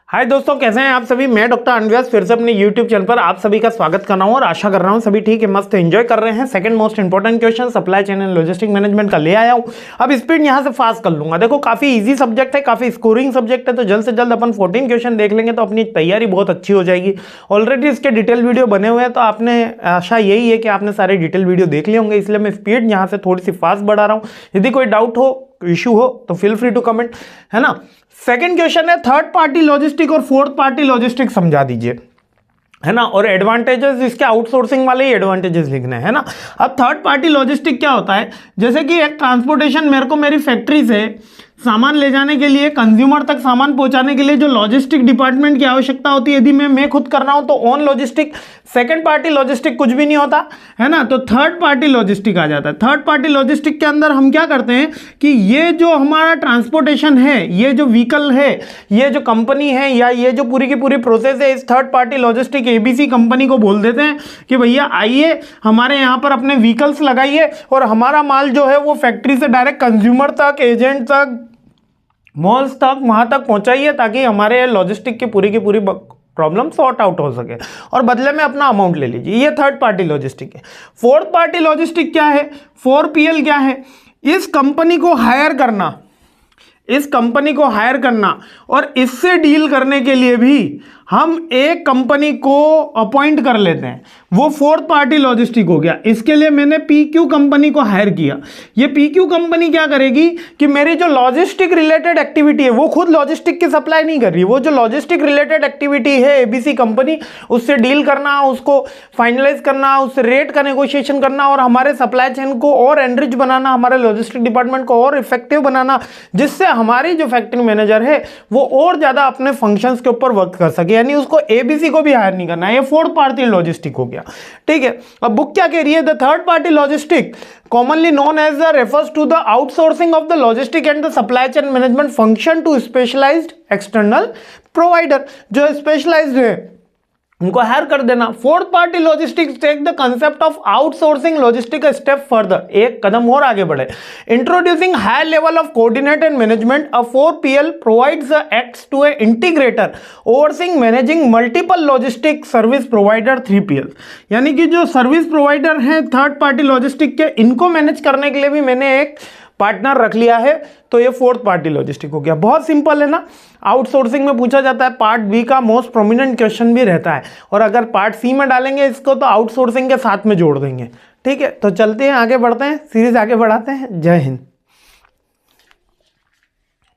हाय दोस्तों, कैसे हैं आप सभी। मैं डॉक्टर अनव्यास फिर से अपने YouTube चैनल पर आप सभी का स्वागत कर रहा हूं और आशा कर रहा हूं सभी ठीक है, मस्त एंजॉय कर रहे हैं। Second most important question supply chain and logistic management का ले आया हूं। अब स्पीड यहां से फास्ट कर लूंगा। देखो काफी इजी सब्जेक्ट है, काफी स्कोरिंग सब्जेक्ट है, तो जल्द से जल्द अपन 14 क्वेश्चन देख लेंगे तो अपनी तैयारी बहुत अच्छी हो जाएगी। ऑलरेडी इसके डिटेल वीडियो बने हुए हैं, तो आपने आशा यही है कि आपने सारे डिटेल वीडियो देख लिए होंगे, इसलिए मैं स्पीड यहाँ से थोड़ी सी फास्ट बढ़ा रहा हूँ। यदि कोई डाउट हो, इशू हो तो फील फ्री टू कमेंट, है ना। सेकंड क्वेश्चन है थर्ड पार्टी लॉजिस्टिक और फोर्थ पार्टी लॉजिस्टिक समझा दीजिए, है ना। और एडवांटेजेस इसके आउटसोर्सिंग वाले ही एडवांटेजेस लिखने हैं, है ना। अब थर्ड पार्टी लॉजिस्टिक क्या होता है, जैसे कि एक ट्रांसपोर्टेशन मेरे को मेरी फैक्ट्री से सामान ले जाने के लिए, कंज्यूमर तक सामान पहुंचाने के लिए जो लॉजिस्टिक डिपार्टमेंट की आवश्यकता होती है, यदि मैं खुद कर रहा हूं तो on logistic. Second party logistic कुछ भी नहीं होता, है ना। तो थर्ड पार्टी लॉजिस्टिक आ जाता है। थर्ड पार्टी लॉजिस्टिक के अंदर हम क्या करते हैं कि ये जो हमारा ट्रांसपोर्टेशन है, ये जो व्हीकल है, ये जो कंपनी है, या ये जो पूरी की पूरी प्रोसेस है, इस third party logistic ABC company को बोल देते हैं कि भैया आइए हमारे यहाँ पर अपने व्हीकल्स लगाइए और हमारा माल जो है वो फैक्ट्री से डायरेक्ट कंज्यूमर तक, एजेंट तक, मॉल्स तक, वहां तक पहुंचाइए, ताकि हमारे लॉजिस्टिक की पूरी प्रॉब्लम सॉर्ट आउट हो सके और बदले में अपना अमाउंट ले लीजिए। ये थर्ड पार्टी लॉजिस्टिक है। फोर्थ पार्टी लॉजिस्टिक क्या है, 4PL क्या है, इस कंपनी को हायर करना, इस कंपनी को हायर करना और इससे डील करने के लिए भी हम एक कंपनी को अपॉइंट कर लेते हैं, वो फोर्थ पार्टी लॉजिस्टिक हो गया। इसके लिए मैंने PQ कंपनी को हायर किया। ये PQ कंपनी क्या करेगी कि मेरी जो लॉजिस्टिक रिलेटेड एक्टिविटी है, वो खुद लॉजिस्टिक की सप्लाई नहीं कर रही, वो जो लॉजिस्टिक रिलेटेड एक्टिविटी है ABC कंपनी, उससे डील करना, उसको फाइनलाइज करना, उससे रेट का नेगोशिएशन करना और हमारे सप्लाई चेन को और एनरिच बनाना, हमारे लॉजिस्टिक डिपार्टमेंट को और इफेक्टिव बनाना, जिससे हमारी जो फैक्ट्री मैनेजर है वो और ज्यादा अपने फंक्शंस के ऊपर वर्क कर सके, यानी उसको ABC को भी हायर नहीं करना है। ये फोर्थ पार्टी लॉजिस्टिक हो गया, ठीक है। अब बुक क्या कह रही है, the third party logistic commonly known as refers to the outsourcing of the logistic and the supply chain management function to specialized external provider। जो स्पेशलाइज्ड है उनको हायर कर देना। Fourth party logistics take the concept of outsourcing logistic step further, एक कदम और आगे बढ़े। Introducing high level of coordinate and management, a 4PL provides acts to a integrator overseeing managing multiple logistic service provider 3PL। यानी कि जो service provider हैं third party logistic के, इनको मैनेज करने के लिए भी मैंने एक पार्टनर रख लिया है, तो ये फोर्थ पार्टी लॉजिस्टिक हो गया। बहुत सिंपल है ना। आउटसोर्सिंग में पूछा जाता है, पार्ट बी का मोस्ट प्रोमिनेंट क्वेश्चन भी रहता है, और अगर पार्ट सी में डालेंगे इसको तो आउटसोर्सिंग के साथ में जोड़ देंगे, ठीक है। तो चलते हैं, आगे बढ़ते हैं, सीरीज आगे बढ़ाते हैं। जय हिंद।